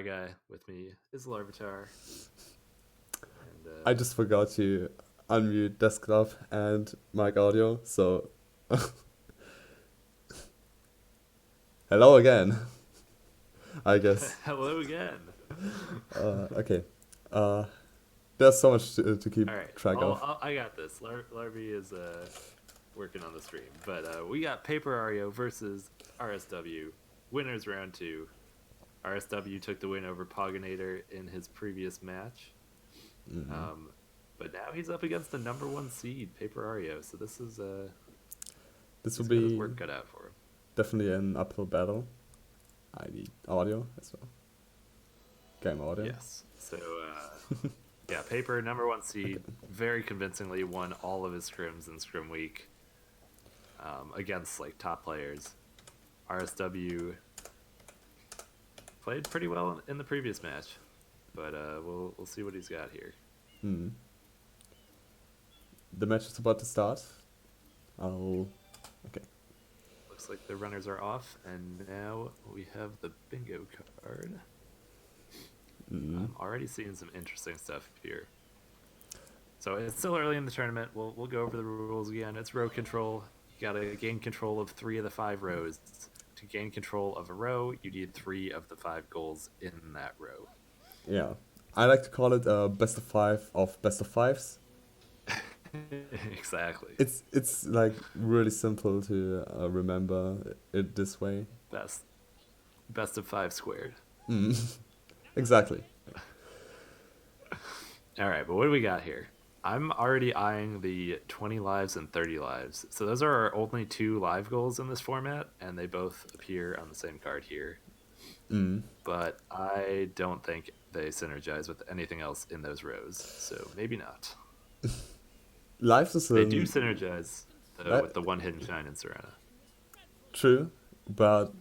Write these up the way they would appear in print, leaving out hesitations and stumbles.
guy. With me is Larvitar. And I just forgot to unmute desktop and mic audio, so hello again, I guess. hello again. Okay. Uh, there's so much to All keep right, track of. I got this. Larvy is working on the stream, but we got Paperario versus RSW. Winners round two. RSW took the win over Poganator in his previous match. Um, but now he's up against the number one seed, Paperario. So this is This will he's got his be work cut out for him. definitely an uphill battle. I need audio as well. Game audio. Yes. So yeah, Paper number one seed very convincingly won all of his scrims in Scrim Week against like top players. RSW played pretty well in the previous match, but we'll see what he's got here. Hmm. The match is about to start. I'll. Okay. Looks like the runners are off, and now we have the bingo card. I'm already seeing some interesting stuff here. So it's still early in the tournament. We'll go over the rules again. It's row control. You gotta gain control of 3 of the 5 rows. To gain control of a row, you need 3 of the 5 goals in that row. Yeah. I like to call it best of 5 of best of 5s. Exactly. It's like really simple to remember it this way. Best of 5 squared. Exactly. All right, but what do we got here? I'm already eyeing the 20 lives and 30 lives. So those are our only 2 live goals in this format, and they both appear on the same card here. But I don't think they synergize with anything else in those rows, so maybe not. Lives is They do synergize, though, with the one hidden shine in Serena. true, but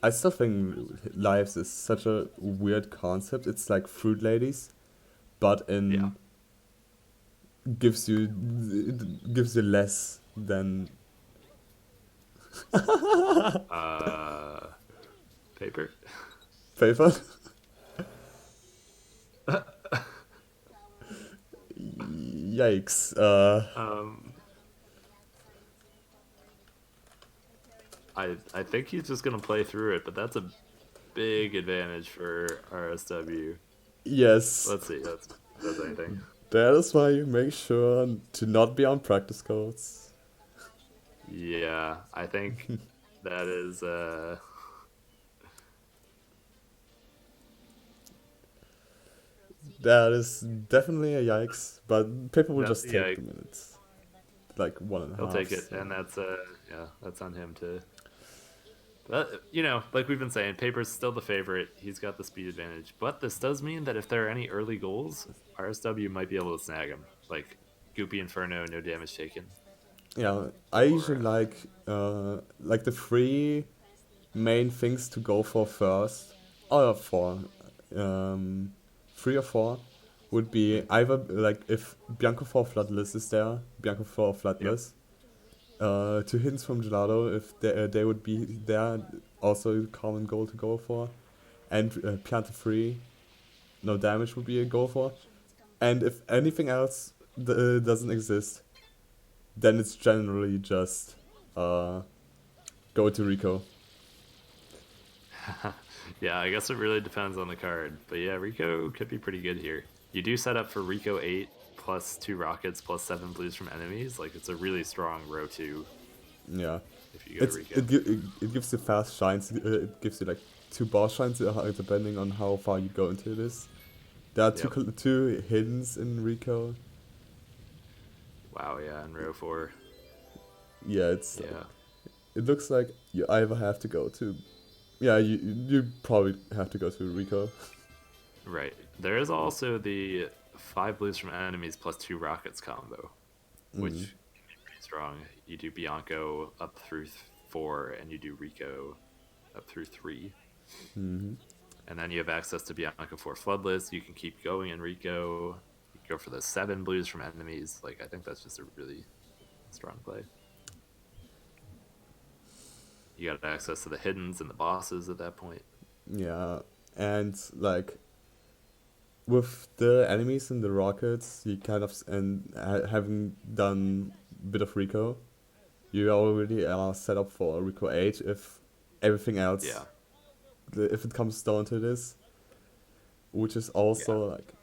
I still think lives is such a weird concept. It's like fruit ladies, but Yeah. in gives you it gives you less than Paper? paper. Yikes. Um, I think he's just going to play through it, but that's a big advantage for RSW. Yes. Let's see. That's anything. That is why you make sure to not be on practice codes. Yeah, I think that is That is definitely a yikes, but paper will just take yeah, the minutes. Like one and a he'll half. take it, So. and that's yeah, that's on him to. But like we've been saying, Paper's still the favorite. He's got the speed advantage, but this does mean that if there are any early goals, RSW might be able to snag him. Like Goopy Inferno, no damage taken. Yeah, I usually Or like the 3 main things to go for first, or 4, 3 or 4 would be either like if Bianco 4 Floodless is there, Bianco 4 yep, Floodless. 2 hints from Gelato if they would be there, also a common goal to go for, and Pianta 3, no damage would be a goal for, and if anything else doesn't exist, then it's generally just go to Rico. yeah, I guess it really depends on the card. But yeah, Rico could be pretty good here. You do set up for Rico 8 plus 2 rockets plus 7 blues from enemies. Like it's a really strong row 2 Yeah, if you go to Rico. it gives you fast shines. It gives you like 2 boss shines depending on how far you go into this. There are Yep. two hiddens in Rico. Wow, yeah, in row 4. Yeah, it's Yeah. it looks like you either have to go to, yeah, you probably have to go to Rico. Right. There is also the 5 blues from enemies plus 2 rockets combo, which can be pretty strong. You do Bianco up through 4, and you do Rico up through 3. And then you have access to Bianco 4 Floodless. You can keep going in Rico. You can go for the 7 blues from enemies. Like, I think that's just a really strong play. You got access to the hiddens and the bosses at that point. Yeah, And like with the enemies and the rockets, you kind of having done a bit of Rico, you already are set up for Rico 8 if everything else, Yeah. if it comes down to this, which is Yeah. also like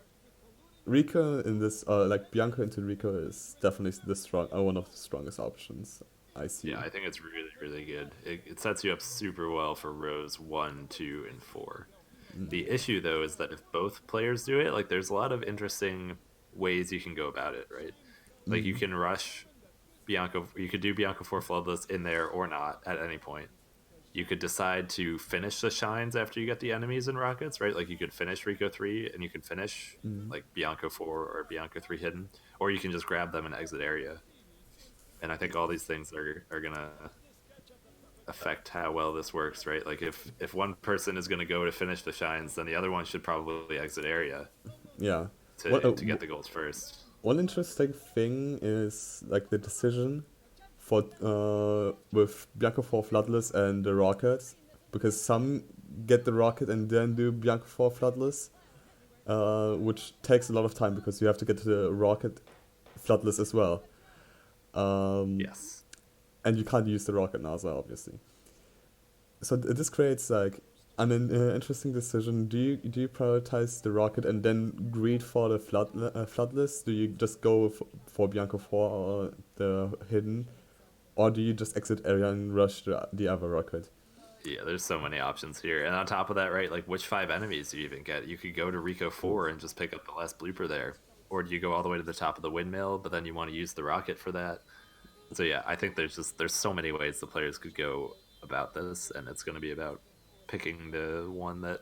Rico in this, like Bianco into Rico is definitely the one of the strongest options I Yeah, see. I think it's really, really good. It sets you up super well for rows 1, 2, and 4. The issue, though, is that if both players do it, like, there's a lot of interesting ways you can go about it, right? Like, you can rush Bianco, you could do Bianco 4 Floodless in there or not at any point. You could decide to finish the shines after you get the enemies and rockets, right? Like, you could finish Rico 3 and you can finish, like, Bianco 4 or Bianco 3 hidden, or you can just grab them and exit area. And I think all these things are gonna affect how well this works, right? Like if one person is gonna go to finish the shines, then the other one should probably exit area Yeah. What to get the goals first. one interesting thing is like the decision for with Bianco 4 Floodless and the rockets, because some get the rocket and then do Bianco 4 Floodless, which takes a lot of time because you have to get the rocket Floodless as well. Um, Yes. and you can't use the rocket NASA, obviously. So this creates like interesting decision. Do you prioritize the rocket and then greed for the floodless? Do you just go for Bianco 4 or the hidden, or do you just exit area and rush the other rocket? Yeah, there's so many options here. And on top of that, right, like which 5 enemies do you even get? You could go to Rico Oof. 4 and just pick up the last blooper there. Or do you go all the way to the top of the windmill, but then you want to use the rocket for that? So yeah, I think there's so many ways the players could go about this, and it's gonna be about picking the one that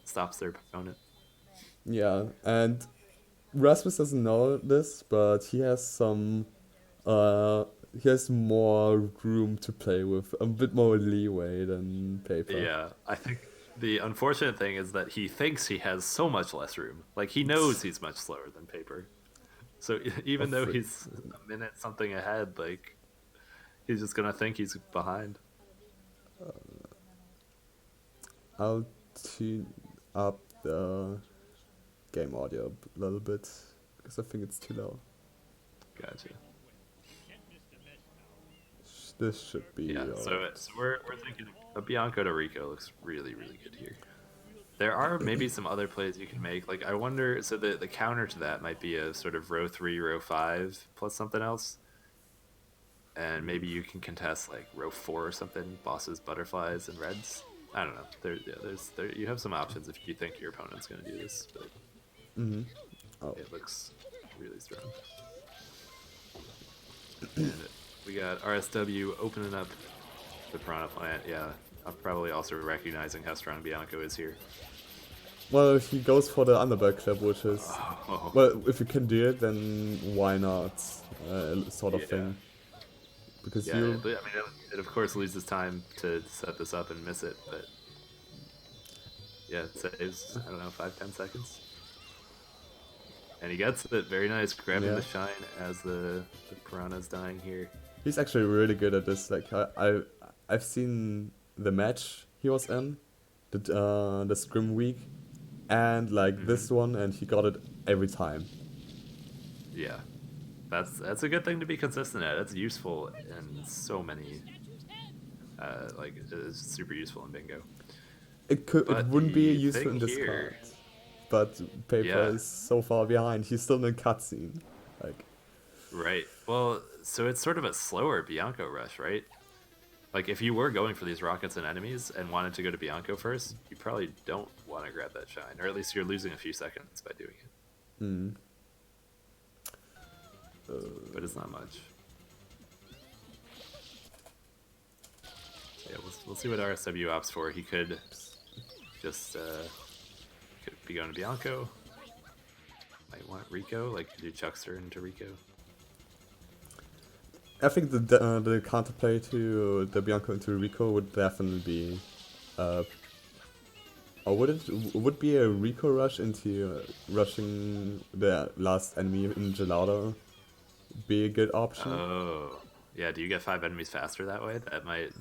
stops their opponent. Yeah, and Rasmus doesn't know this, but uh he has more room to play with, a bit more leeway than Paper. Yeah, I think the unfortunate thing is that he thinks he has so much less room. Like he knows he's much slower than Paper. So even though Of he's a minute something ahead, like he's just gonna think he's behind. I'll tune up the game audio a little bit because I think it's too low. Gotcha. This should be Yeah. alright. So we're thinking a Bianco to Rico looks really really good here. There are maybe some other plays you can make. Like I wonder. So the counter to that might be a sort of row 3, row 5 plus something else, and maybe you can contest like row 4 or something. Bosses, butterflies, and reds. I don't know. There you have some options if you think your opponent's going to do this, but Oh, it looks really strong. And we got RSW opening up the Piranha Plant. Yeah, I'm probably also recognizing how strong Bianco is here. well, he goes for the underbelly clip, which is, Oh, well, if you can do it, then why not, sort of yeah. thing. Because Yeah, you, I mean, it of course loses time to set this up and miss it, but yeah, it saves, I don't know, 5-10 seconds. And he gets it, very nice, grabbing yeah, the shine as the Piranha's dying here. he's actually really good at this. Like I've seen the match he was in, the scrim week, and like Hmm. this one, and he got it every time. Yeah, that's a good thing to be consistent at. It's useful in so many, like, it's super useful in bingo. It But wouldn't be the useful thing in this card, here, but Paper yeah, is so far behind. He's still in a cutscene. Like, right. Well, so it's sort of a slower Bianco rush, right? Like, if you were going for these rockets and enemies and wanted to go to Bianco first, you probably don't want to grab that shine, or at least you're losing a few seconds by doing it. But it's not much. Yeah, we'll see what RSW opts for. He could just could be going to Bianco. Might want Rico, like do Chuckster into Rico. I think the counterplay to the Bianco into Rico would definitely be, or would be a Rico rush into rushing the last enemy in Gelato be a good option? Oh, yeah. Do you get 5 enemies faster that way? That might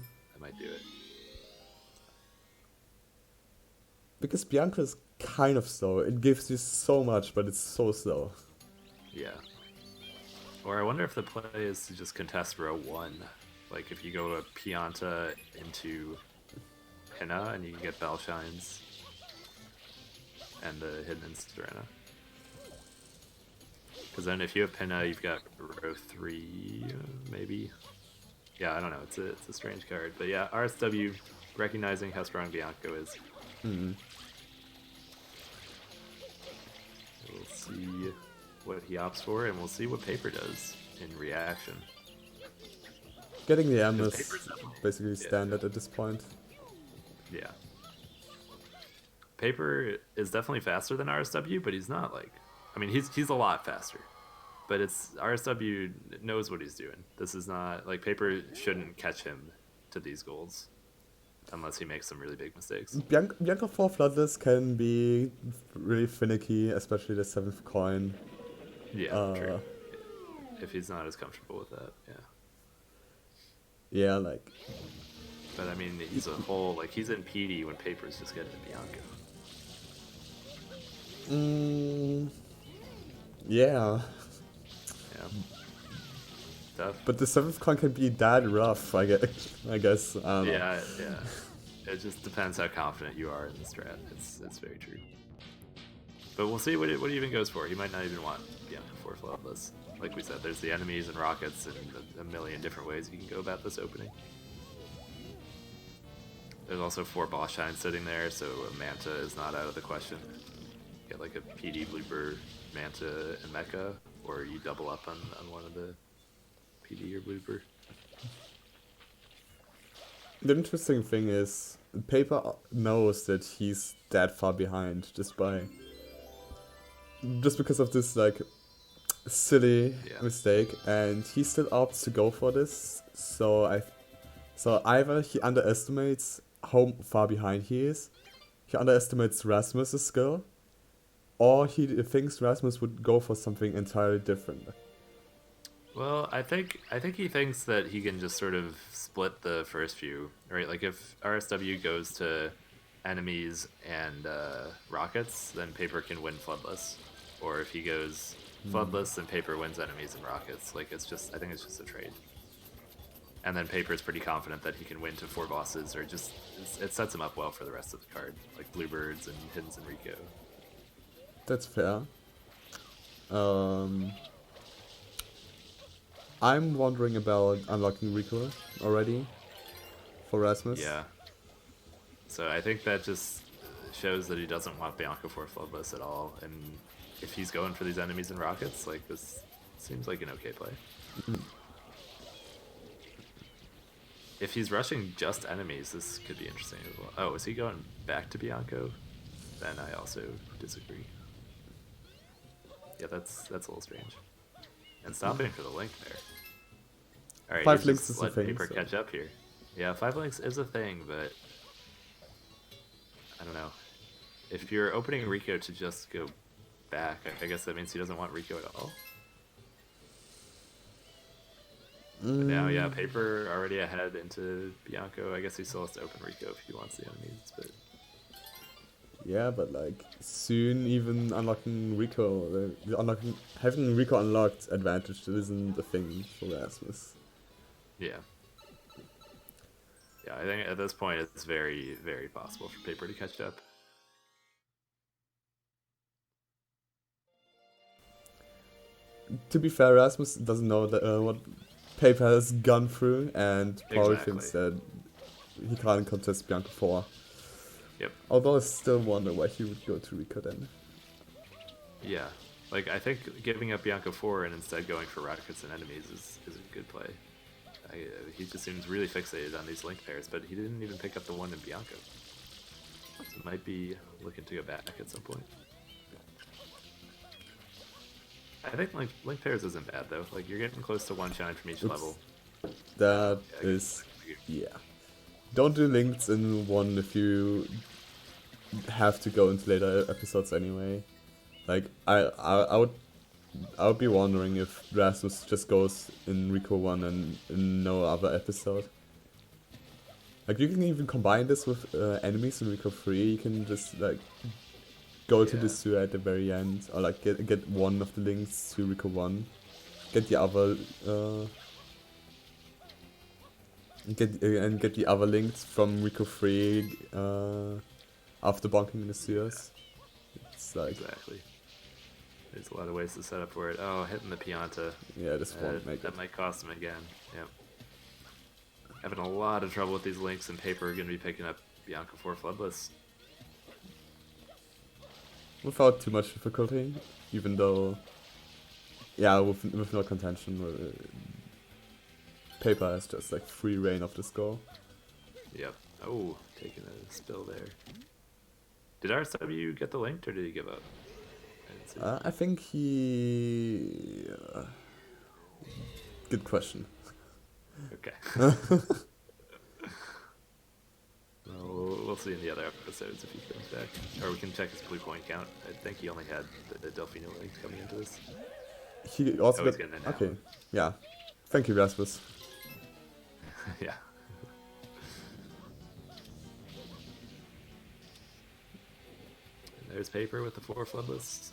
do it. Because Bianca is kind of slow. It gives you so much, but it's so slow. Yeah. Or I wonder if the play is to just contest row 1. Like if you go to Pianta into Pinna and you can get Bell Shines and the hidden Serena. Because then if you have Pinna, you've got row 3, maybe. Yeah, I don't know. It's a strange card. But yeah, RSW, recognizing how strong Bianco is. Mm-hmm. We'll see what he opts for, and we'll see what Paper does in reaction. Getting the M is basically standard at this point. Yeah. Paper is definitely faster than RSW, but he's not like... I mean, he's a lot faster. But it's... RSW knows what he's doing. This is not... Like, Paper shouldn't catch him to these goals. Unless he makes some really big mistakes. Bianca 4 Floodless can be really finicky, especially the 7th coin. Yeah, true. If he's not as comfortable with that, yeah. Yeah, like... But I mean, he's a whole... Like, he's in PD when Paper's just getting to Bianco. Yeah. Yeah. Tough. But the 7th coin can be that rough, I guess. I don't know. Yeah. It just depends how confident you are in the strat. It's very true. But we'll see what he even goes for. He might not even want Bianca 4 Floodless. Like we said, there's the enemies and rockets and a million different ways you can go about this opening. There's also 4 boss shines sitting there, so a Manta is not out of the question. Get like a PD Blooper, Manta, and Mecha, or you double up on one of the PD or Blooper. The interesting thing is, Paper knows that he's that far behind just because of this like silly mistake, and he still opts to go for this. So either he underestimates how far behind he is, he underestimates Rasmus's skill, or he thinks Rasmus would go for something entirely different. Well, I think he thinks that he can just sort of split the first few, right? Like if RSW goes to enemies and rockets, then Paper can win Floodless. Or if he goes Floodless, then Paper wins enemies and rockets. Like I think it's just a trade. And then Paper is pretty confident that he can win to 4 bosses, or just it sets him up well for the rest of the card, like Bluebirds and Hiddens and Rico. That's fair. I'm wondering about unlocking Rico already for Rasmus. Yeah. So I think that just shows that he doesn't want Bianca 4 Floodless at all, and if he's going for these enemies and rockets, like this seems like an okay play. If he's rushing just enemies, this could be interesting as well. Oh, is he going back to Bianco? Then I also disagree. Yeah, that's a little strange. And stopping for the link there. Alright, 5 links is a let thing. Paper catch up here. Yeah, 5 links is a thing, but I don't know. If you're opening Rico to just go back, I guess that means he doesn't want Rico at all. But now, yeah, Paper already ahead into Bianco. I guess he still has to open Rico if he wants the enemies, but... Yeah, but like, soon even unlocking Rico, having Rico unlocked advantage isn't a thing for Rasmus. Yeah. Yeah, I think at this point it's very, very possible for Paper to catch up. To be fair, Rasmus doesn't know what Paper has gone through, and probably thinks that he can't contest Bianca 4. Yep. Although I still wonder why he would go to Rico then. Yeah. Like, I think giving up Bianca 4 and instead going for rockets and enemies is a good play. He just seems really fixated on these link pairs, but he didn't even pick up the one in Bianca. So might be looking to go back at some point. I think link pairs isn't bad though. Like, you're getting close to 1 shine from each level. That is, yeah. Don't do links in 1 if you have to go into later episodes anyway. Like, I would be wondering if Rasmus just goes in Rico 1 and in no other episode. Like you can even combine this with enemies in Rico 3. You can just like go to the Yeah. sewer at the very end, or like get one of the links to Rico 1, get the other get the other links from Rico 3 after bonking in the sewers. It's like Exactly. There's a lot of ways to set up for it. Oh, hitting the Pianta. yeah, this won't make it. That might cost him again. Yep. Having a lot of trouble with these links, and Paper are going to be picking up Bianca 4 Floodless. Without too much difficulty, even though, yeah, with no contention, Paper has just like free reign of the score. Yep. Oh, taking a spill there. Did RSW get the link, or did he give up? I didn't see. I think he. Good question. Okay. Well, we'll see in the other episodes if he comes back. Or we can check his blue coin count. I think he only had the Delfino link coming into this. He also he's got. getting it now. Okay, yeah. Thank you, Rasmus. Yeah. And there's Paper with the 4 Floodless.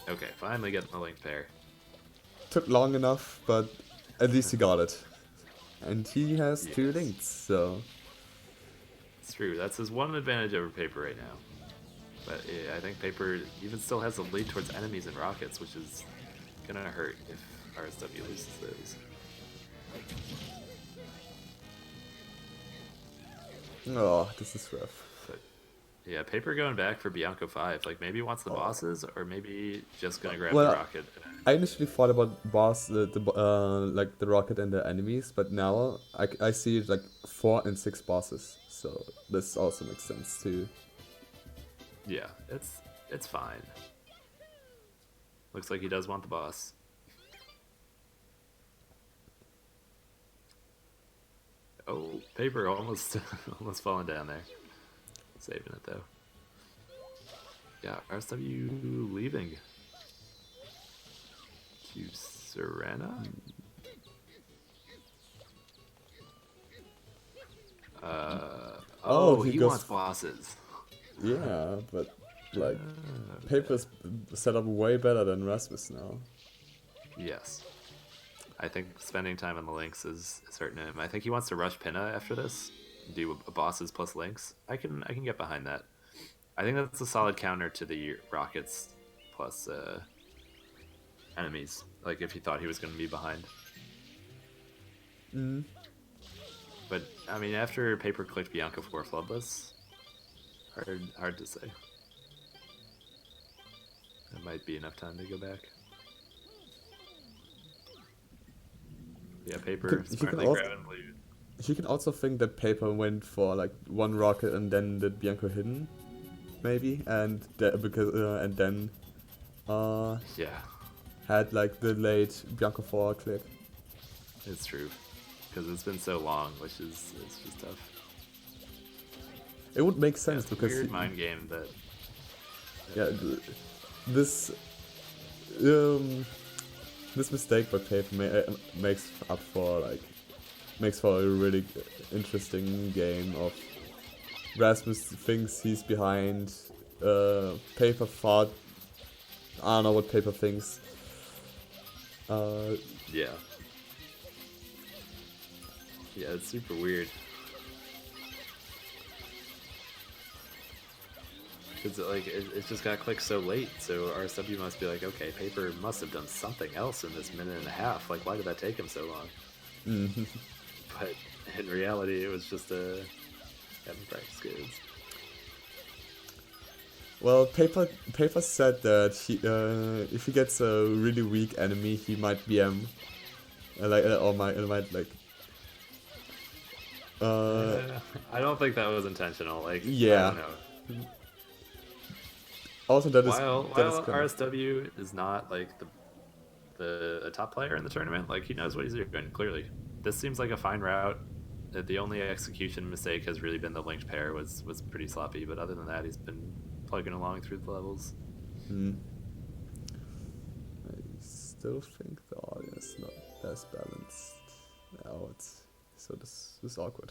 Okay, finally getting the link pair. Took long enough, but at least he got it. And he has 2 Yes. links, so. It's true. That's his one advantage over Paper right now. But yeah, I think Paper even still has a lead towards enemies and rockets, which is gonna hurt if RSW loses those. Oh, this is rough. But yeah, Paper going back for Bianco 5. Like maybe he wants the bosses, or maybe just gonna grab the rocket. I initially thought about boss like the rocket and the enemies, but now I see like 4 and 6 bosses, so this also makes sense too. Yeah, it's fine. Looks like he does want the boss. Oh, Paper almost almost falling down there. Saving it though. Yeah, RSW leaving. To Serena? He goes wants bosses. Yeah, but like Paper's set up way better than Rasmus now. Yes. I think spending time on the links is hurting him. I think he wants to rush Pinna after this. Do a bosses plus links. I can get behind that. I think that's a solid counter to the rockets plus enemies. Like if he thought he was going to be behind. Mm. But I mean, after Paper clicked Bianca 4 Floodless, hard to say. That might be enough time to go back. Yeah, Paper smartly grabbing blue. You can also think that Paper went for like 1 rocket and then did Bianco hidden, maybe, and then Yeah, had like the late Bianco 4 click. it's true. Because it's been so long, which is it's just tough. It would make Yeah, sense it's a because weird mind game that. this mistake by Paper makes for a really interesting game of Rasmus thinks he's behind. Paper thought, I don't know what Paper thinks. Yeah. Yeah, it's super weird. Because it just got clicked so late, so RSW must be like, okay, Paper must have done something else in this minute and a half. Like, why did that take him so long? But in reality, it was just having practice goods. Well, Paper said that if he gets a really weak enemy, he might BM, might like. I don't think that was intentional. Like, Yeah. I don't know. Also, that is While kind of- RSW is not like a top player in the tournament, like he knows what he's doing. Clearly, this seems like a fine route. The only execution mistake has really been the linked pair was pretty sloppy, but other than that, he's been plugging along through the levels. I still think the audio is not as balanced. Now this is awkward.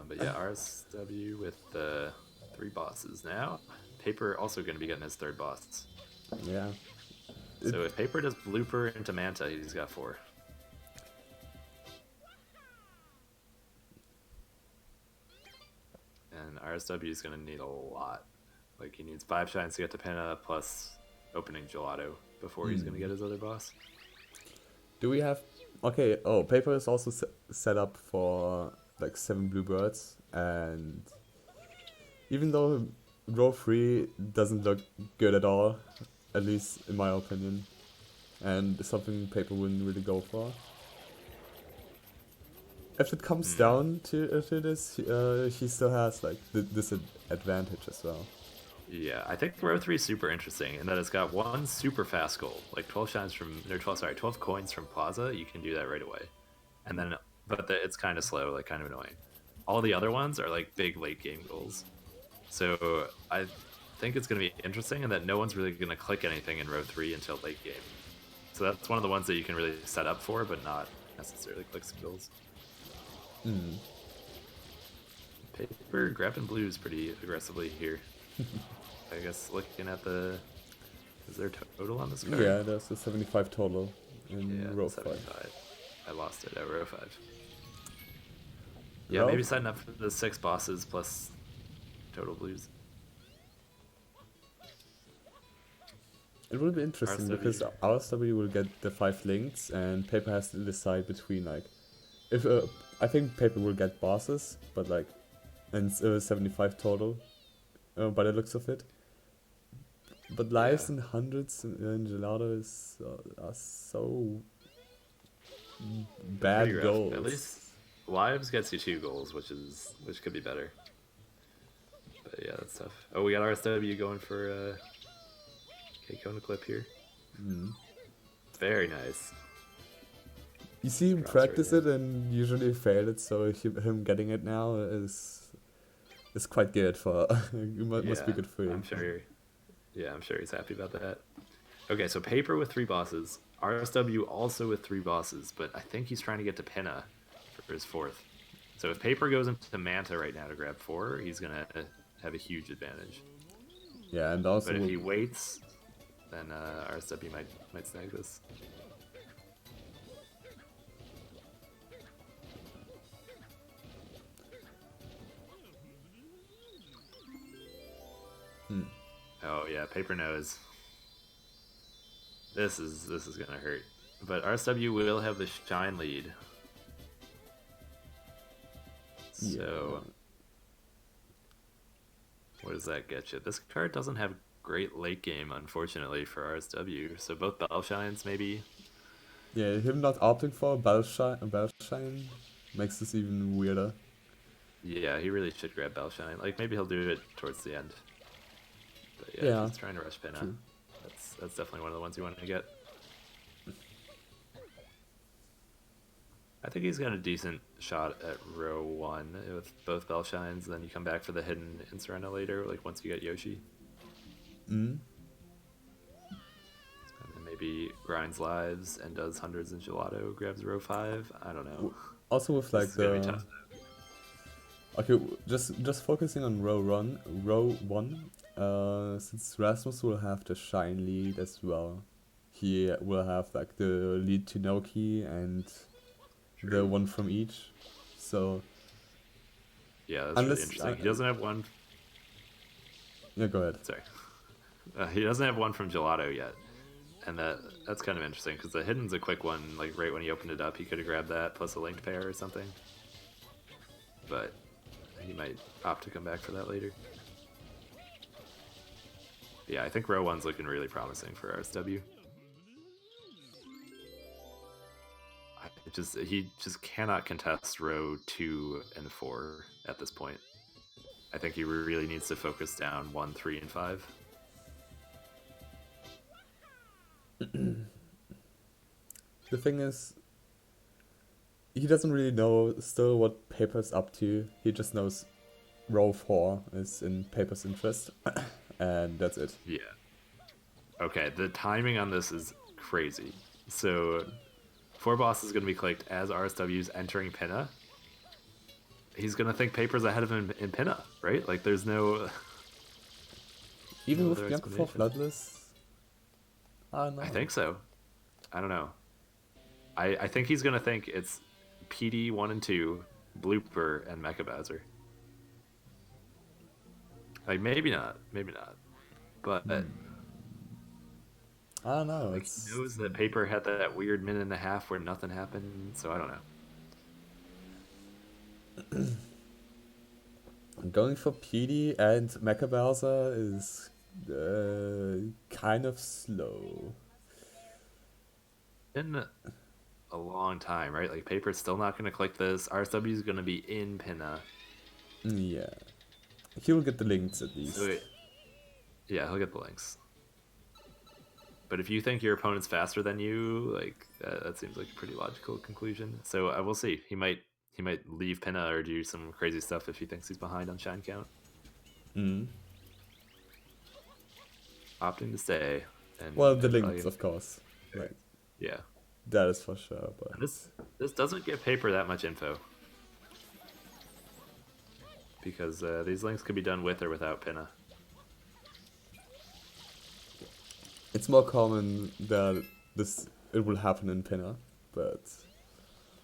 But yeah, RSW with the 3 bosses now. Paper also going to be getting his 3rd boss. Yeah. So if Paper does Blooper into Manta, he's got 4. And RSW is going to need a lot. Like, he needs 5 shines to get to Pinna, plus opening Gelato before he's going to get his other boss. Do we have... Okay, oh, Paper is also set up for like 7 bluebirds, and even though row 3 doesn't look good at all, at least in my opinion, and something Paper wouldn't really go for. If it comes down to this, he still has like this advantage as well. Yeah, I think row 3 is super interesting in that it's got 1 super fast goal, like 12 shines from, or 12 coins from Plaza. You can do that right away, and then it's kind of slow, like kind of annoying. All the other ones are like big late game goals, so I think it's going to be interesting in that no one's really going to click anything in row 3 until late game. So that's one of the ones that you can really set up for, but not necessarily click skills. Paper grabbing blues pretty aggressively here. I guess looking at the... Is there total on this card? Yeah, there's a 75 total in row 5. I lost it at row 5. Yeah, maybe setting up for the 6 bosses plus total blues. It will be interesting because RSW will get the 5 links and Paper has to decide between like... If I think Paper will get bosses, but like... And 75 total, by the looks of it. But lives and hundreds in Gelato are so bad goals. At least lives gets you 2 goals, which could be better. But yeah, that's tough. Oh, we got RSW going for K-Kona clip here. Very nice. You see him practice it and usually fail it, so him getting it now is quite good for... must be good for him. I'm sure he's happy about that. Okay, so Paper with 3 bosses. RSW also with 3 bosses, but I think he's trying to get to Pinna for his 4th. So if Paper goes into Manta right now to grab 4, he's going to have a huge advantage. Yeah, and also... But if he waits, then RSW might snag this. Oh yeah, Paper knows. This is gonna hurt. But RSW will have the shine lead. So what does that get you? This card doesn't have great late game, unfortunately, for RSW. So both Bell Shines maybe. Yeah, him not opting for a Bell Shine makes this even weirder. Yeah, he really should grab Bell Shine. Like maybe he'll do it towards the end. But yeah, he's trying to rush Pinna. True. That's definitely one of the ones you want to get. I think he's got a decent shot at row 1 with both Bell Shines. Then you come back for the hidden Insurrender later, like once you get Yoshi. And then maybe grinds lives and does hundreds in Gelato, grabs row 5. I don't know. Also with like the... Okay, just focusing on row 1. Since Rasmus will have the shine lead as well, he will have like the lead to Noki and the one from each. So yeah, that's really interesting. He doesn't have one. Yeah, go ahead. Sorry, he doesn't have one from Gelato yet, and that's kind of interesting because the hidden's a quick one. Like right when he opened it up, he could have grabbed that plus a linked pair or something. But he might opt to come back for that later. Yeah, I think row 1's looking really promising for RSW. He just cannot contest row 2 and 4 at this point. I think he really needs to focus down 1, 3, and 5. The thing is, he doesn't really know still what Paper's up to. He just knows row 4 is in Paper's interest. And that's it. Yeah. Okay, the timing on this is crazy. So 4 bosses is going to be clicked as RSW's entering Pinna. he's gonna think Paper's ahead of him in Pinna, right? Like there's no Even with other Bianca 4 explanation. Floodless? I don't I know. think so. I don't know. I think he's gonna think it's PD 1 and 2, Blooper, and Mecha Bowser. Like maybe not, but I don't know. like he It's knows that Paper had that weird minute and a half where nothing happened. So I don't know. going for PD and Mecha Bowser is kind of slow. Been a long time, right? Like Paper's still not gonna click this. RSW is gonna be in Pinna. Yeah. He will get the links at So least. yeah, he'll get the links. But if you think your opponent's faster than you, like that seems like a pretty logical conclusion. So I will see. He might leave Pinna or do some crazy stuff if he thinks he's behind on shine count. Opting to stay, Well, and the probably links, of course. Like, yeah. that is for sure, but... And this doesn't give Paper that much info because these links could be done with or without Pinna. It's more common that it will happen in Pinner, but...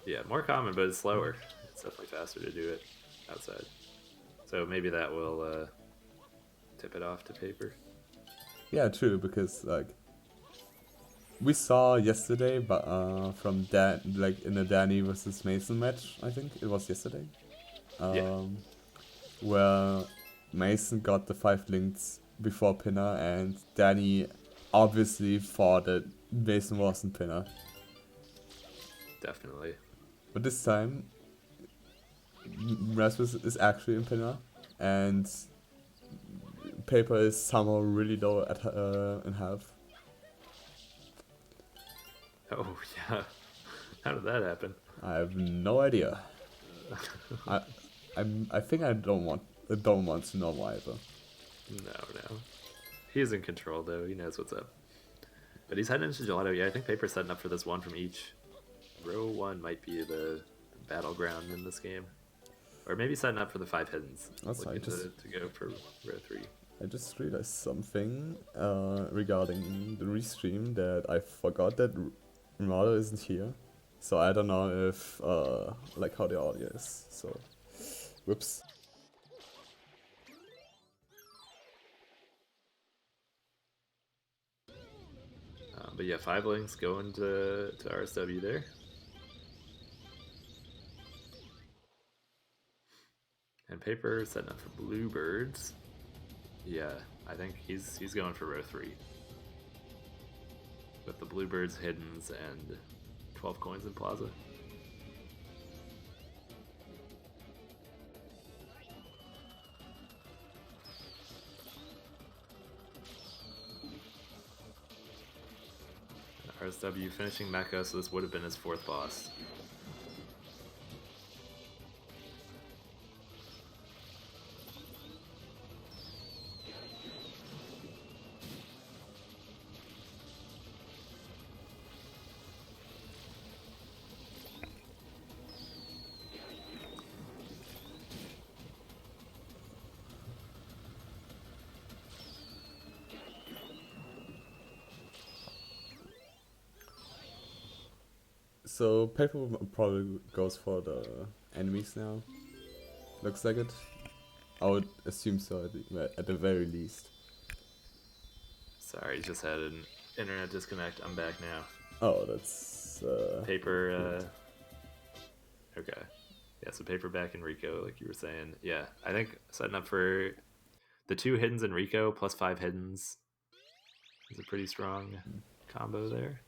Yeah, more common, but it's slower. It's definitely faster to do it outside. So maybe that will tip it off to Paper. Yeah, true, because, like... We saw yesterday, but from Dan, like in the Danny versus Mason match, I think it was yesterday, Yeah, where Mason got the 5 links before Pinner, and Danny obviously thought that Mason wasn't Pinner. definitely. But this time, Rasmus is actually in Pinner, and Paper is somehow really low at in health. Oh yeah, how did that happen? I have no idea. I I think I don't want to know why though. No. He's in control though. He knows what's up. But he's heading into Gelato. Yeah, I think Paper's setting up for this one from each. Row 1 might be the battleground in this game. Or maybe setting up for the 5 hiddens. That's Looking fine. to go for row 3. I just realized something regarding the restream that I forgot that Ronaldo isn't here. So I don't know if like how the audio is. So whoops. But yeah, 5 links going to RSW there. And Paper setting up for Bluebirds. Yeah, I think he's going for row 3. With the Bluebirds, Hiddens, and 12 coins in Plaza. RSW finishing Mecha, so this would have been his 4th boss. So Paper probably goes for the enemies now. Looks like it. I would assume so at the very least. Sorry, just had an internet disconnect. I'm back now. Oh, that's Paper, okay. Yeah, so Paper back in Rico, like you were saying. Yeah, I think setting up for the 2 hiddens in Rico plus 5 hiddens is a pretty strong combo there.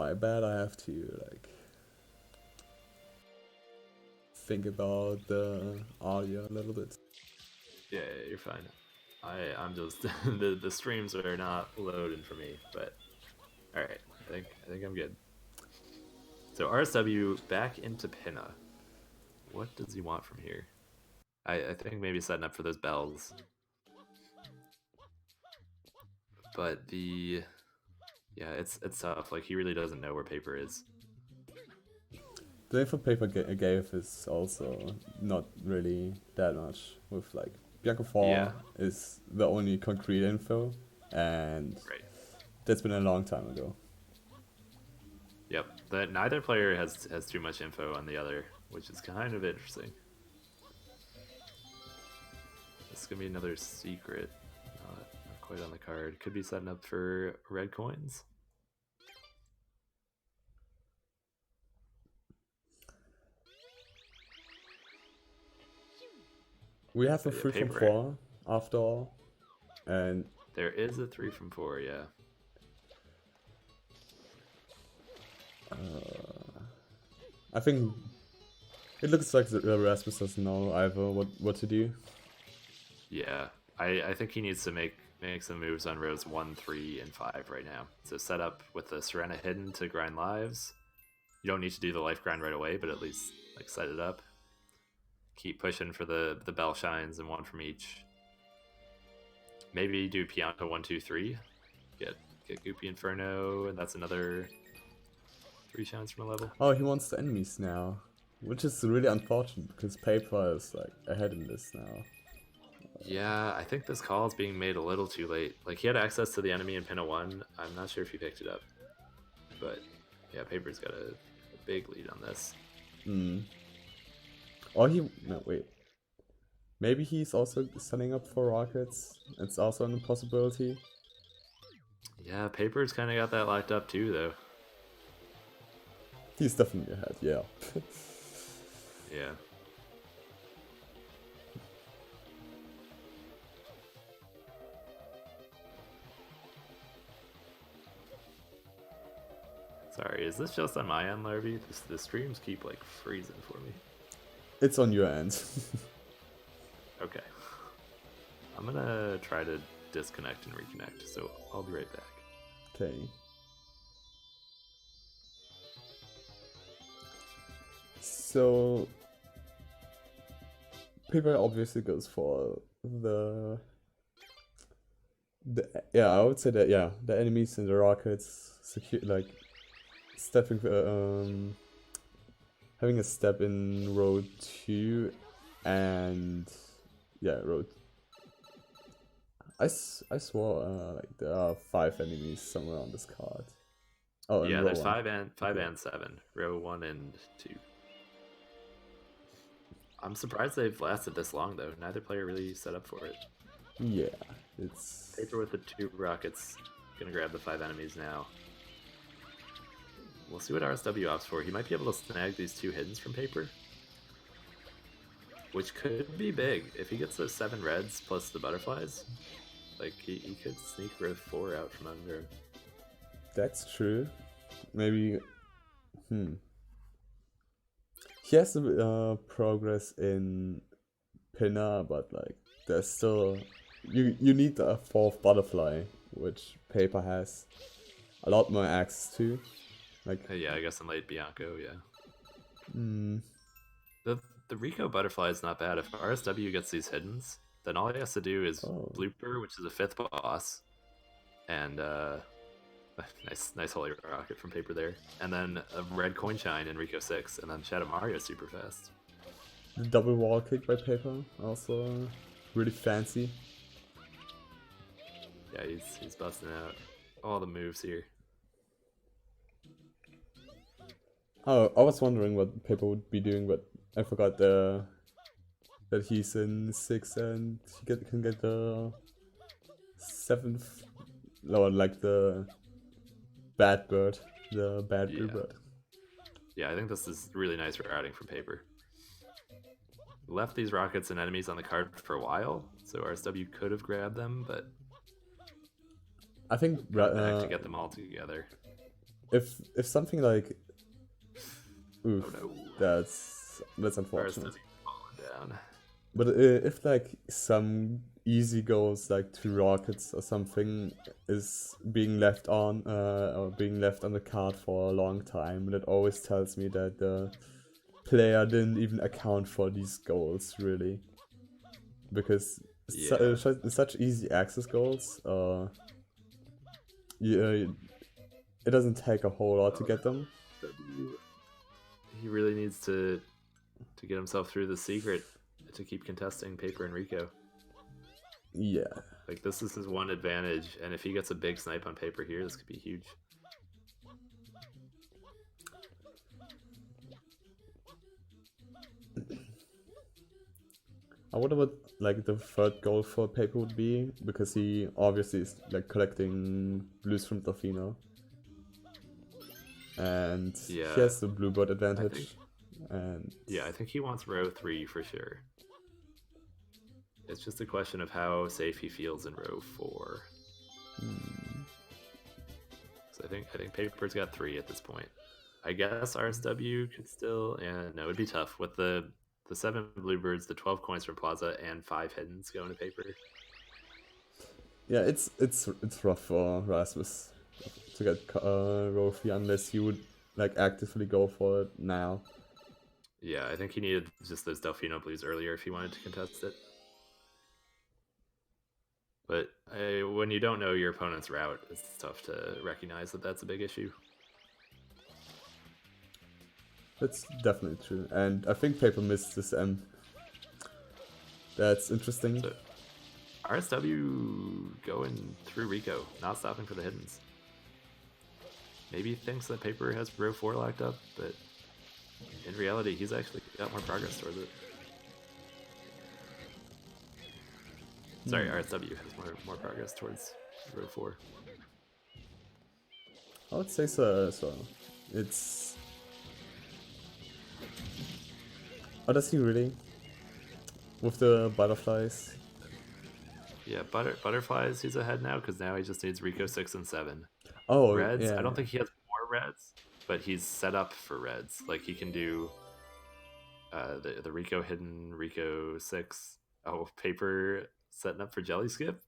my bad. I have to like think about the audio a little bit. Yeah, you're fine. I'm just the streams are not loading for me, but all right. I think I'm good. So RSW back into Pinna. what does he want from here? I think maybe setting up for those bells. But yeah, it's tough. Like, he really doesn't know where Paper is. The info Paper gave is also not really that much. With like Bianco 4 is the only concrete info, and that's been a long time ago. Yep, that neither player has too much info on the other, which is kind of interesting. This is gonna be another secret, not quite on the card. Could be setting up for red coins. We have a 3 from 4 after all, and there is a 3 from 4, yeah. I think it looks like Rasmus doesn't know either what to do. Yeah, I think he needs to make some moves on rows 1, 3, and 5 right now. So set up with the Serena hidden to grind lives. You don't need to do the life grind right away, but at least like set it up. Keep pushing for the bell shines and 1 from each. Maybe do Pianta 1, 2, 3. Get Goopy Inferno, and that's another 3 shines from a level. Oh, he wants the enemies now, which is really unfortunate because Paper is like ahead in this now. Yeah, I think this call is being made a little too late. Like, he had access to the enemy in Pinna 1. I'm not sure if he picked it up. But, yeah, Paper's got a big lead on this. Or no, wait. Maybe he's also setting up for rockets. It's also a possibility. Yeah, Paper's kind of got that locked up too, though. He's definitely ahead, yeah. Yeah. Sorry, is this just on my end, Larby? The streams keep, like, freezing for me. It's on your end. Okay. I'm gonna try to disconnect and reconnect, so I'll be right back. Okay. So Paper obviously goes for the I would say that the enemies and the rockets secure, like stepping having a step in row 2 and row. I swore like there are 5 enemies somewhere on this card. Oh, yeah, there's 5 and okay. 7, row 1 and 2. I'm surprised they've lasted this long, though. Neither player really set up for it. Yeah, it's Paper with the 2 rockets. Gonna grab the 5 enemies now. We'll see what RSW opts for. He might be able to snag these 2 hiddens from Paper, which could be big. If he gets those 7 reds plus the butterflies, like, he could sneak row 4 out from under him. That's true. Maybe. He has progress in Pinna, but like there's still you need a 4th butterfly, which Paper has a lot more access to. Like yeah, I guess in late Bianco, yeah. The Rico butterfly is not bad. If RSW gets these hiddens, then all he has to do is Blooper, which is a 5th boss, and nice holy rocket from Paper there, and then a red coin shine in Rico 6, and then Shadow Mario super fast. The double wall kick by Paper, also really fancy. Yeah, he's busting out all the moves here. Oh, I was wondering what Paper would be doing, but I forgot that he's in 6 and he can get the 7th, or like the bad bird, the bad blue bird. Yeah, I think this is really nice routing from Paper. Left these rockets and enemies on the card for a while, so RSW could have grabbed them, but I think back to get them all together. If something like, oof, oh no, that's unfortunate. Down. But if like some easy goals like 2 rockets or something is being left on or being left on the card for a long time, that always tells me that the player didn't even account for these goals really, because Yeah. such easy access goals. Yeah, it doesn't take a whole lot to get them. He really needs to get himself through the secret to keep contesting Paper and Rico. Yeah. Like, this is his one advantage, and if he gets a big snipe on Paper here, this could be huge. I wonder what like the third goal for Paper would be, because he obviously is like collecting blues from Delfino. And Yeah, he has the bluebird advantage. think, and yeah, I think he wants row 3 for sure. It's just a question of how safe he feels in row 4. So I think Paper's got 3 at this point. I guess RSW could still, and no, it'd be tough with the 7 bluebirds, the 12 coins from Plaza, and 5 hiddens going to Paper. Yeah, it's rough for Rasmus to get row 3 unless he would like actively go for it now. Yeah, I think he needed just those Delfino blues earlier if he wanted to contest it. But when you don't know your opponent's route, it's tough to recognize that that's a big issue. That's definitely true. And I think Paper missed this M. That's interesting. So, RSW going through Rico, not stopping for the hiddens. Maybe he thinks that Paper has row 4 locked up, but in reality, he's actually got more progress towards it. Sorry, RSW has more progress towards row 4. I would say so as well. It's... Oh, does he really? With the butterflies? Yeah, butterflies, he's ahead now, because now he just needs Rico 6 and 7. Oh, Reds, yeah. I don't think he has more reds, but he's set up for reds. Like, he can do the Rico hidden, Rico 6. Oh, Paper setting up for Jelly Skip?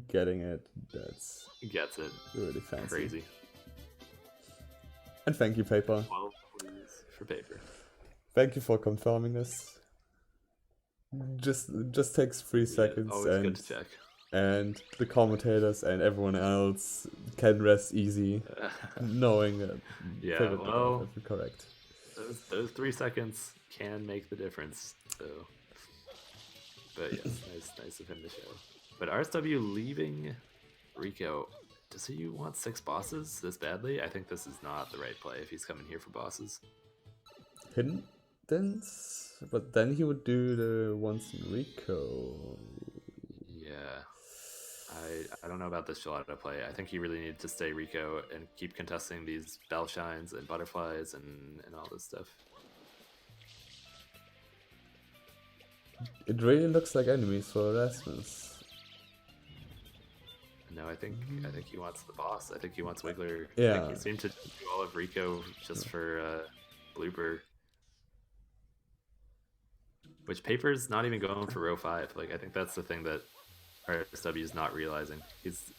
Getting it. That's... Gets it. Really fancy. Crazy. And thank you, Paper. 12 please for Paper. Thank you for confirming this. Just takes 3 seconds, always and good to check. And the commentators and everyone else can rest easy, knowing that yeah, well, correct. Those 3 seconds can make the difference. So, but yes, nice of him to show. But RSW leaving Rico. Does he want 6 bosses this badly? I think this is not the right play if he's coming here for bosses. Hidden dance? But then he would do the ones in Rico. Yeah. I don't know about this gelato play. I think he really needed to stay Rico and keep contesting these bell shines and butterflies and all this stuff. It really looks like enemies for Rasmus. No, I think he wants the boss. I think he wants Wiggler. Yeah. I think he seemed to do all of Rico just for Blooper. Which Paper's not even going for row 5. Like, I think that's the thing that RSW is not realizing.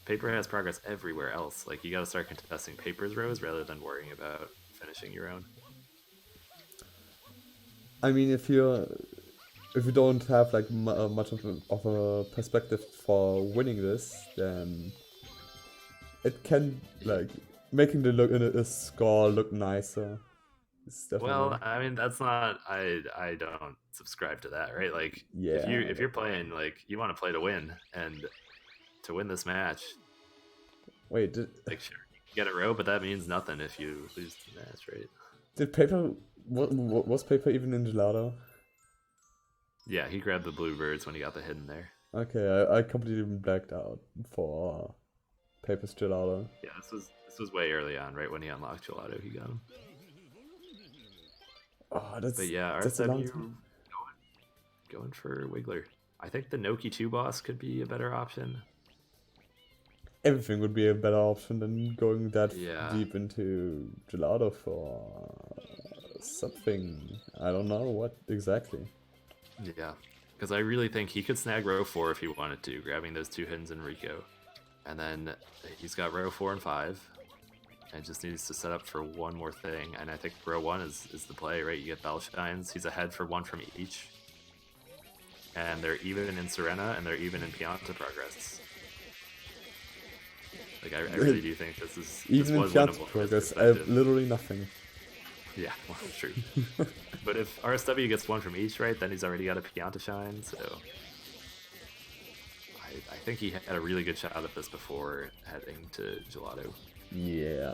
Paper has progress everywhere else. Like, you gotta start contesting Paper's rows rather than worrying about finishing your own. I mean, if you don't have like much of a perspective for winning this, then it can like making the score look nicer. Well, I mean, that's not. I don't subscribe to that, right? Like, yeah, if you're playing, like, you want to play to win, and to win this match. Wait, like, sure, you get a row, but that means nothing if you lose the match, right? Did Paper was Paper even in Gelato? Yeah, he grabbed the bluebirds when he got the hidden there. Okay, I completely blacked out for Paper's Gelato. Yeah, this was way early on, right when he unlocked Gelato, he got him. Oh, but yeah, RSW going for Wiggler. I think the Noki 2 boss could be a better option. Everything would be a better option than going that deep into Gelato for something. I don't know what exactly. Yeah, because I really think he could snag row 4 if he wanted to, grabbing those 2 hiddens in Rico. And then he's got row 4 and 5. and just needs to set up for one more thing. And I think row 1 is the play, right? You get Bell Shines. He's ahead for 1 from each. And they're even in Serena, and they're even in Pianta progress. Like, I really do think this is... Even this in was Pianta winnable progress, I have literally nothing. Yeah, well, true. But if RSW gets 1 from each, right, then he's already got a Pianta Shine, so... I think he had a really good shot at this before heading to Gelato. Yeah,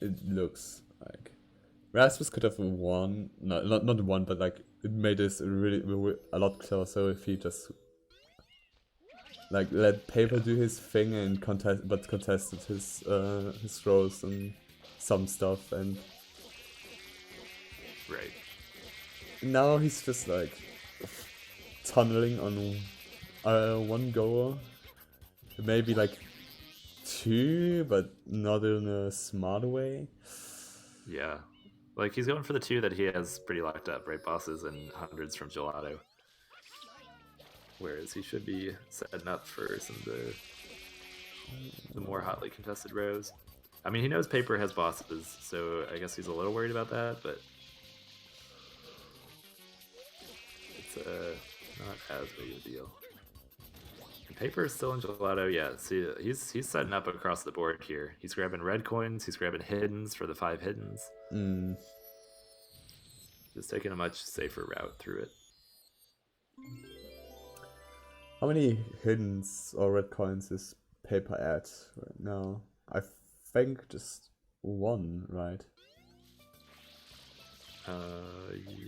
it looks like... Rasmus could have won, no, not won, but like, it made this really a lot closer if he just... Like, let Paper do his thing and contested his throws and some stuff, and... Right. Now he's just like tunneling on one goal, maybe like 2, but not in a smart way. Yeah, like he's going for the 2 that he has pretty locked up, right? Bosses and hundreds from Gelato. Whereas he should be setting up for some of the more hotly contested rows. I mean, he knows Paper has bosses, so I guess he's a little worried about that, but it's not as big a deal. And Paper is still in Gelato, yeah. See, he's setting up across the board here. He's grabbing red coins, he's grabbing hiddens for the 5 hiddens. Just taking a much safer route through it. How many hiddens or red coins is Paper at right now? I think just 1, right?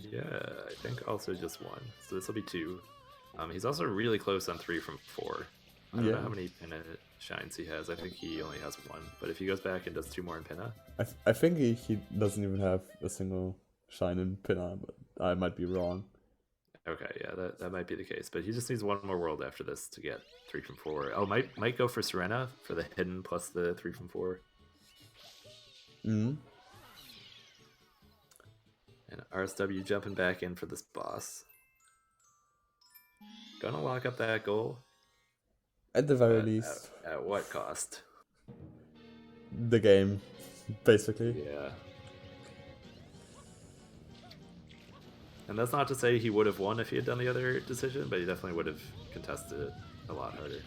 Yeah, I think also just 1. So this will be 2. He's also really close on 3 from 4. I don't know how many Pinna shines he has. I think he only has 1. But if he goes back and does 2 more in Pinna... I think he doesn't even have a single shine in Pinna, but I might be wrong. Okay, yeah, that might be the case. But he just needs 1 more world after this to get 3 from 4. Oh, might go for Serena for the hidden plus the 3 from 4. And RSW jumping back in for this boss. Gonna lock up that goal. At the very least. At what cost? The game, basically. Yeah. And that's not to say he would have won if he had done the other decision, but he definitely would have contested it a lot harder.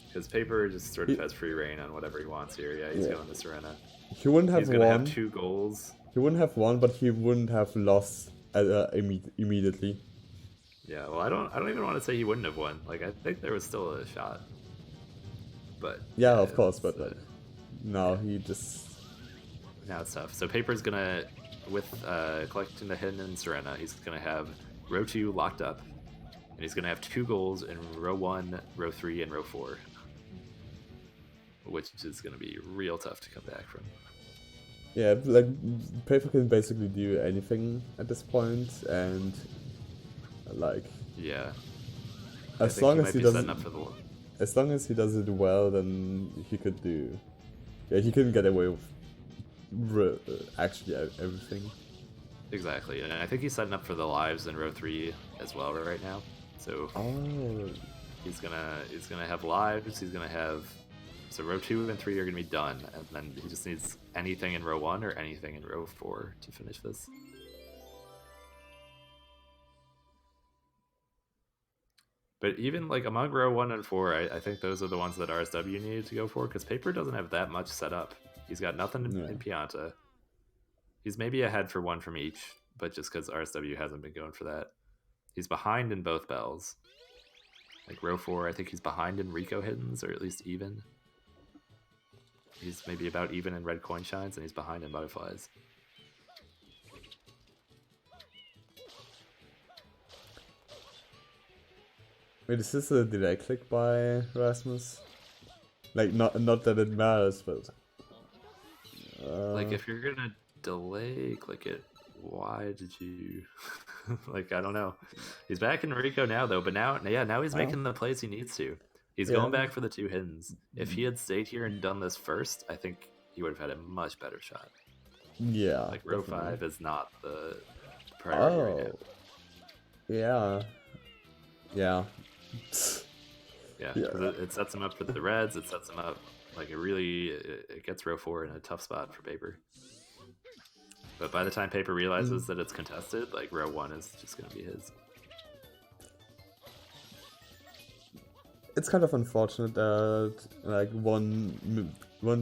Because Paper just sort of has free reign on whatever he wants here. Yeah, he's going to Serena. He wouldn't have He's gonna won. have 2 goals. He wouldn't have won, but he wouldn't have lost immediately. Yeah, well, I don't even want to say he wouldn't have won. Like, I think there was still a shot. But yeah, of course, but no, he just... Now it's tough. So Paper's gonna, with collecting the hidden in Serena, he's gonna have row 2 locked up, and he's gonna have 2 goals in row 1, row 3, and row 4, which is gonna be real tough to come back from. Yeah, like Paper can basically do anything at this point, and like yeah, as long as he does it well, then he could do. Yeah, he couldn't get away with actually everything. Exactly, and I think he's setting up for the lives in row 3 as well right now. So he's gonna have lives. He's gonna have. So row 2 and 3 are gonna be done, and then he just needs anything in row 1 or anything in row 4 to finish this. But even like among row 1 and 4, I think those are the ones that RSW needed to go for, because Paper doesn't have that much set up. He's got nothing in Pianta. He's maybe ahead for 1 from each, but just because RSW hasn't been going for that. He's behind in both bells. Like row 4, I think he's behind in Rico hiddens, or at least even. He's maybe about even in red coin shines, and he's behind in butterflies. Wait, is this a delay click by Rasmus? Like, not that it matters, but... like, if you're gonna delay click it, why did you... like, I don't know. He's back in Rico now, though, but now he's making the plays he needs to. He's going back for the 2 hiddens. If he had stayed here and done this first, I think he would have had a much better shot. Yeah. Like, row 5 is not the priority right now. Yeah. Yeah. Yeah, because it sets him up for the reds, it sets him up Like it gets row 4 in a tough spot for Paper. But by the time Paper realizes that it's contested, like row 1 is just going to be his. It's kind of unfortunate that like one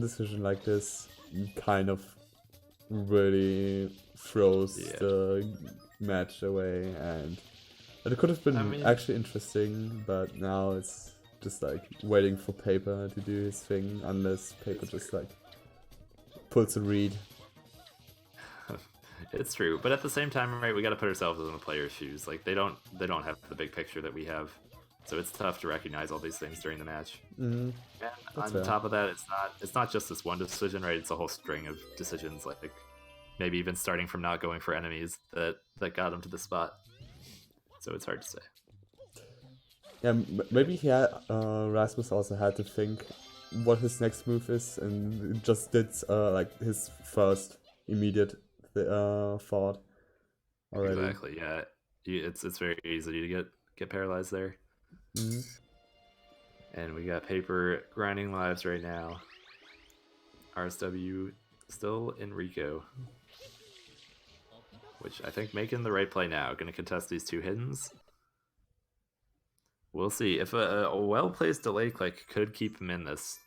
decision like this kind of really throws the match away, and it could have been actually interesting, but now it's just like waiting for Paper to do his thing, unless Paper just like pulls a read. It's true, but at the same time, right, we got to put ourselves in the player's shoes. Like they don't have the big picture that we have, so it's tough to recognize all these things during the match. And on top of that, it's not just this one decision, right? It's a whole string of decisions, like maybe even starting from not going for enemies that got him to the spot. So it's hard to say. Yeah, maybe he had, Rasmus also had to think what his next move is, and just did like his first immediate thought already. Exactly. Yeah, it's very easy to get paralyzed there. And we got Paper grinding lives right now. RSW still in Rico, which I think making the right play now. Going to contest these 2 hiddens. We'll see if a well-placed delay click could keep him in this.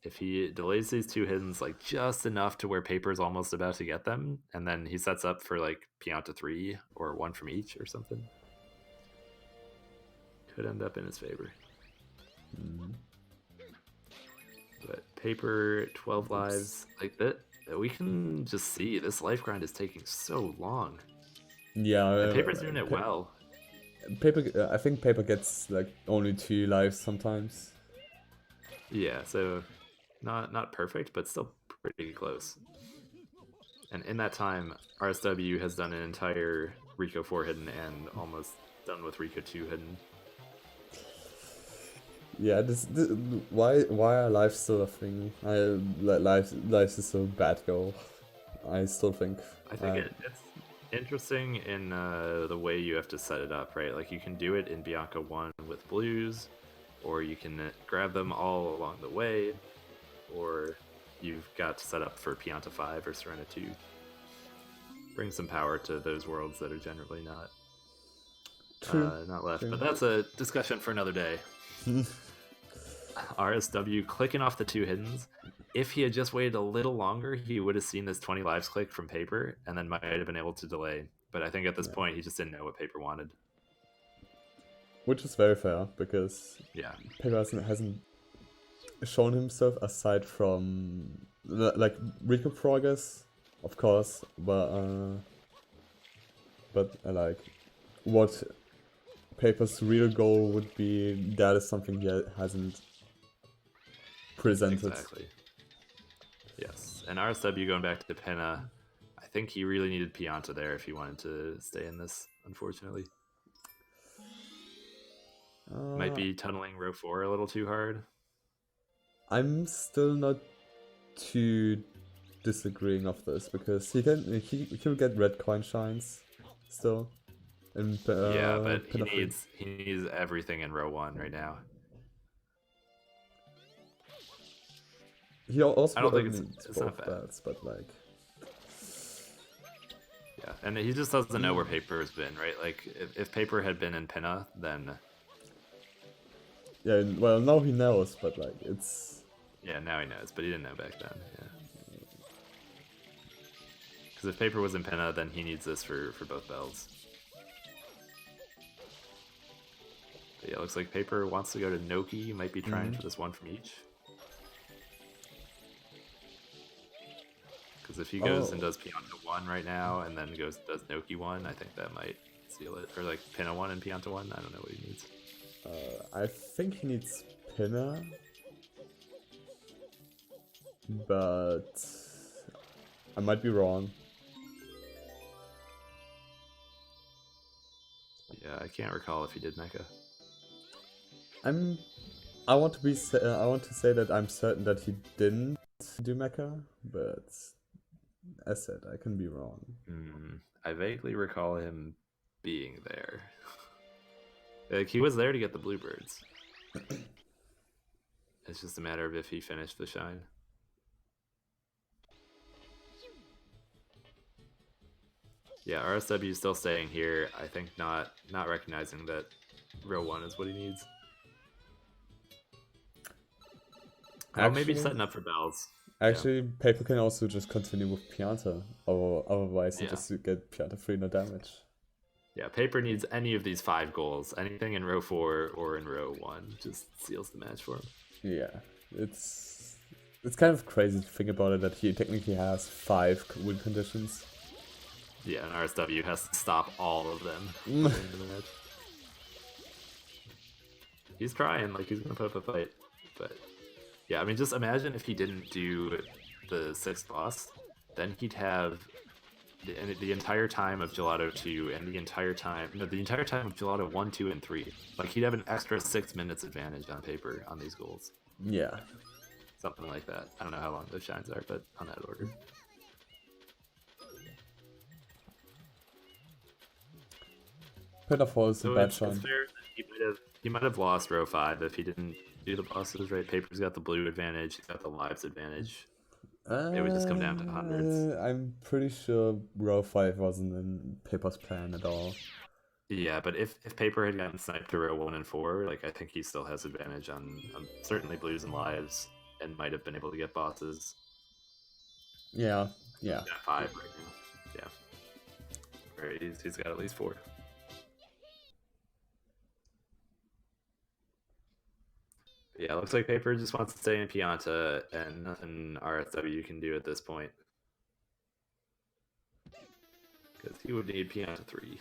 If he delays these 2 hiddens like just enough to where Paper's almost about to get them, and then he sets up for like peon to 3 or 1 from each or something, could end up in his favor. But Paper 12 lives like that. We can just see this life grind is taking so long. Yeah, and Paper's doing it well. Paper, I think Paper gets like only 2 lives sometimes. Yeah, so not perfect, but still pretty close. And in that time, RSW has done an entire Rico 4 hidden and almost done with Rico 2 hidden. Yeah, this why are lives still a thing? Lives is so bad goal. I still think. I think it's interesting in the way you have to set it up, right? Like you can do it in Bianca 1 with blues, or you can grab them all along the way, or you've got to set up for peon to 5 or Serena 2. Bring some power to those worlds that are generally not left. True. But that's a discussion for another day. RSW clicking off the 2 hiddens. If he had just waited a little longer, he would have seen this 20 lives click from Paper and then might have been able to delay. But I think at this point, he just didn't know what Paper wanted. Which is very fair, because Paper hasn't shown himself aside from like Rico progress, of course, but like what Paper's real goal would be, that is something he hasn't presented. Exactly. Yes, and RSW going back to Penna, I think he really needed Pianta there if he wanted to stay in this, unfortunately. Might be tunneling row 4 a little too hard. I'm still not too disagreeing of this, because he'll get red coin shines still. And, yeah, but he needs everything in row 1 right now. He also I don't think needs it's both not bad. bats, but like... Yeah, and he just doesn't know where Paper has been, right? Like, if Paper had been in Pinna, then... Yeah, well, now he knows, but like, it's... Yeah, now he knows, but he didn't know back then, yeah. Because if Paper was in Pinna, then he needs this for both bells. But yeah, it looks like Paper wants to go to Noki, might be trying for this 1 from each. Because if he goes and does Pianta 1 right now, and then does Noki 1, I think that might seal it. Or like Pinna 1 and Pianta 1, I don't know what he needs. I think he needs Pinna, but I might be wrong. Yeah, I can't recall if he did Mecha. I want to say that I'm certain that he didn't do Mecha, but as said, I can be wrong. I vaguely recall him being there. Like, he was there to get the bluebirds. It's just a matter of if he finished the shine. Yeah, RSW is still staying here. I think not recognizing that row 1 is what he needs. Oh, maybe setting up for bells. Actually, Paper can also just continue with Pianta, or otherwise Yeah. just to get Pianta free, no damage. Yeah, Paper needs any of these 5 goals. Anything in row 4 or in row 1 just seals the match for him. Yeah, it's kind of crazy to think about it that he technically has 5 win conditions. Yeah, and RSW has to stop all of them in the match. He's trying, like he's gonna put up a fight, but yeah, I mean, just imagine if he didn't do the 6th boss, then he'd have the entire time of Gelato 2 and the entire time of Gelato 1, 2, and 3. Like he'd have an extra 6 minutes advantage on Paper on these goals. Yeah. Something like that. I don't know how long those shines are, but on that order. Pitfall is a bad shine. He might have lost row 5 if he didn't do the bosses right. Paper's got the blue advantage, he's got the lives advantage. It would just come down to hundreds. I'm pretty sure row 5 wasn't in Paper's plan at all. Yeah, but if Paper had gotten sniped to row 1 and 4, like I think he still has advantage on certainly blues and lives, and might have been able to get bosses. Yeah. He's got 5 right now. Yeah. Right, he's got at least 4. Yeah, looks like Paper just wants to stay in Pianta, and nothing RSW can do at this point. Because he would need Pianta 3.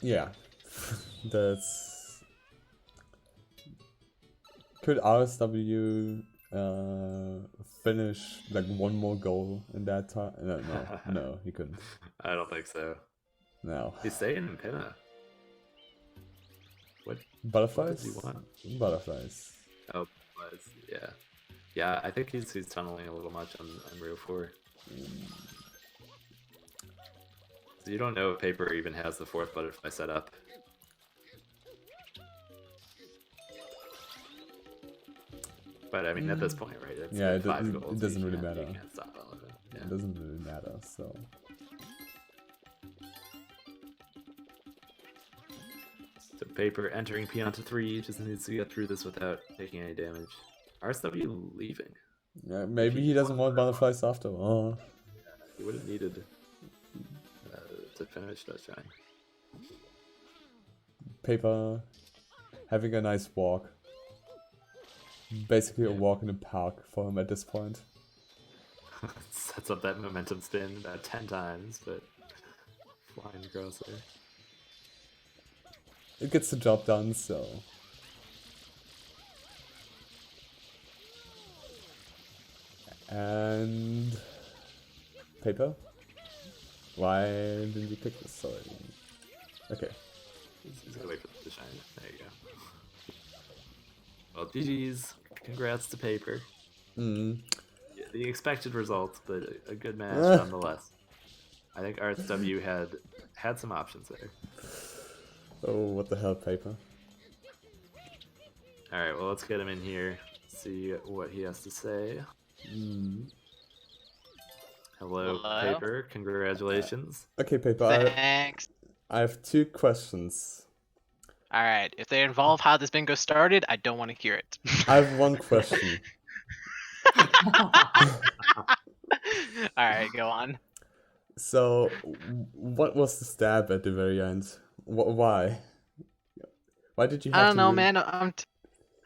Yeah. That's... Could RSW finish like one more goal in that time? No, he couldn't. I don't think so. No. He's staying in Pinna. What? Butterflies? What does he want? Butterflies. Oh, yeah. Yeah, I think he's tunneling a little much on row 4. So you don't know if Paper even has the 4th butterfly set up. But I mean, at this point, right? It's yeah, like 5 goals. It doesn't really matter. You can't stop all of it. Yeah. It doesn't really matter, so... So Paper entering Pianta 3 just needs to get through this without taking any damage. RSW leaving. Yeah, maybe he doesn't want butterflies after all. Yeah, he would have needed to finish that shine. Paper having a nice walk. Basically a walk in the park for him at this point. Sets up that momentum spin about 10 times, but flying across there. It gets the job done, so... And... Paper? Why didn't you pick this? Sorry. Okay. He's gonna wait for the shine. There you go. Well, GG's. Congrats to Paper. Yeah, the expected results, but a good match nonetheless. I think RSW had some options there. Oh, what the hell, Paper? Alright, well, let's get him in here, see what he has to say. Hello, Paper. Congratulations. Okay, Paper. Thanks. I have 2 questions. Alright, if they involve how this bingo started, I don't want to hear it. I have 1 question. Alright, go on. So, what was the stab at the very end? Why? Why did you have to... I don't know, man.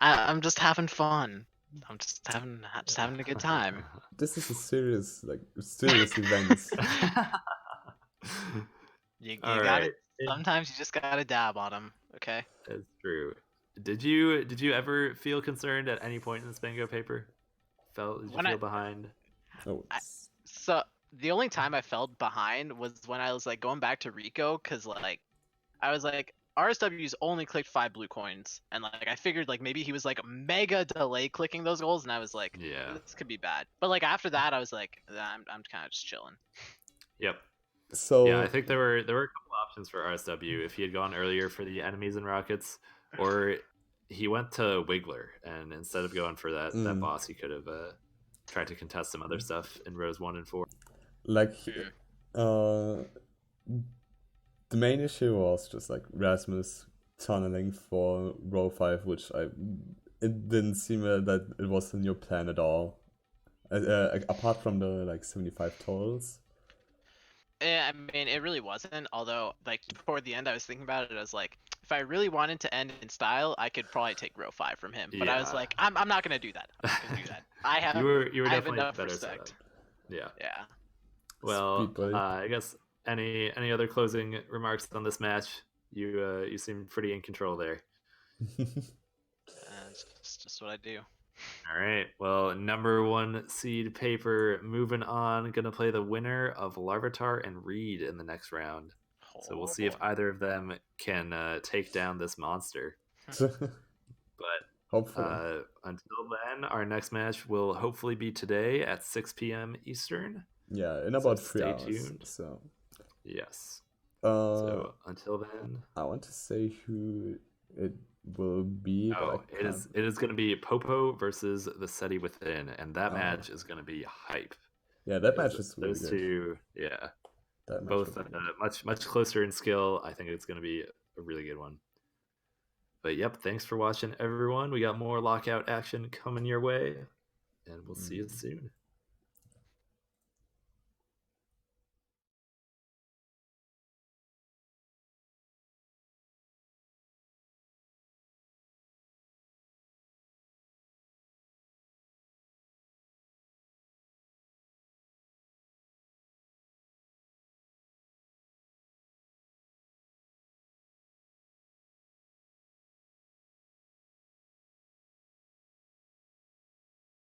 I'm just having fun. I'm just having a good time. This is a serious event. You gotta. Sometimes you just gotta dab on them. Okay. That's true. Did you ever feel concerned at any point in this bingo, Paper? Did you feel behind? Oh. So the only time I felt behind was when I was like going back to Rico, cause like I was like RSW's only clicked 5 blue coins, and like I figured like maybe he was like mega delay clicking those goals, and I was like, yeah, this could be bad. But like after that, I was like, I'm kind of just chilling. Yep. So Yeah, I think there were a couple options for RSW if he had gone earlier for the enemies and rockets, or he went to Wiggler, and instead of going for that mm, boss, he could have tried to contest some other stuff in rows 1 and 4. like Hmm. uh the main issue was just like Rasmus tunneling for row 5, which it didn't seem that it was in your plan at all. Apart from the like 75 totals. I mean, it really wasn't. Although, like toward the end, I was thinking about it. I was like, if I really wanted to end in style, I could probably take row 5 from him. But I was Yeah. like, I'm not gonna do that. I'm not gonna do that. I you have were I have definitely enough better set up. respect. Yeah. Yeah. Speed Well, buddy. I guess any other closing remarks on this match? You seem pretty in control there. It's just what I do. All right. Well, number 1 seed Paper moving on, gonna play the winner of Larvitar and Reed in the next round. So we'll see if Oh. either of them can take down this monster. But Hopefully. until then, our next match will hopefully be today at 6 p.m. Eastern. Yeah, in So about 3 stay hours. tuned. So Yes. uh So until then, I want to say who it will be, but I can't. it is going to be Popo versus the SETI Within, and that match is going to be hype. Yeah, that match is really Those good. two, yeah, That match both will be good. much closer in skill. I think it's going to be a really good one. But yep, thanks for watching, everyone. We got more lockout action coming your way, and we'll see you soon.